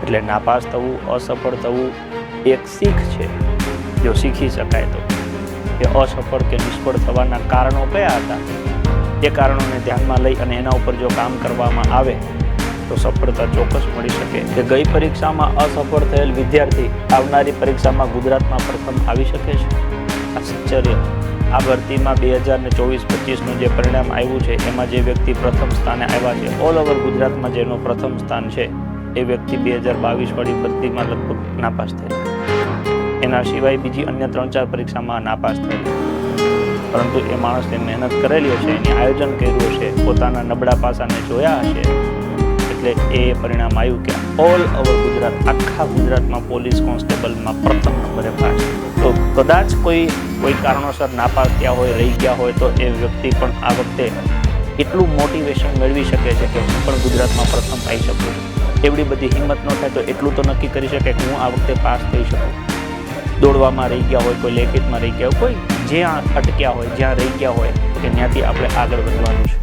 એટલે નાપાસ થવું, અસફળ થવું એક શીખ છે. જો શીખી શકાય તો કે અસફળ કે નિષ્ફળ થવાના કારણો કયા હતા, એ કારણોને ધ્યાનમાં લઈ અને એના ઉપર જો કામ કરવામાં આવે તો સફળતા ચોક્કસ મળી શકે. કે ગઈ પરીક્ષામાં અસફળ થયેલ વિદ્યાર્થી આવનારી પરીક્ષામાં ગુજરાતમાં પ્રથમ આવી શકે છે. આશ્ચર્ય! આ ભરતીમાં 2024-25નું જે પરિણામ આવ્યું છે એમાં જે વ્યક્તિ પ્રથમ સ્થાને આવ્યા છે, ઓલ ઓવર ગુજરાતમાં જેનું પ્રથમ સ્થાન છે, એ વ્યક્તિ 2022 ભરતીમાં લગભગ નાપાસ થયેલા. એના સિવાય બીજી અન્ય 3-4 પરીક્ષામાં નાપાસ થયેલા. પરંતુ એ માણસે મહેનત કરેલી હશે, એની આયોજન કર્યું હશે, પોતાના નબળા પાસાને જોયા હશે, એટલે એ પરિણામ આવ્યું કે ઓલ ઓવર ગુજરાત, આખા ગુજરાતમાં પોલીસ કોન્સ્ટેબલમાં પ્રથમ નંબરે પાસ. તો કદાચ કોઈ કારણોસર નાપાસ થયા હોય, રહી ગયા હોય, તો એ વ્યક્તિ પણ આ વખતે એટલું મોટિવેશન મેળવી શકે છે કે હું પણ ગુજરાતમાં પ્રથમ આવી શકું. એવડી બધી હિંમત ન થાય તો એટલું તો નક્કી કરી શકે કે હું આ વખતે પાસ થઈ શકું. દોડવામાં રહી ગયા હોય, કોઈ લેખિતમાં રહી ગયા હોય, કોઈ જ્યાં અટક્યા હોય, જ્યાં રહી ગયા હોય, કે ત્યાંથી આપણે આગળ વધવાનું છે.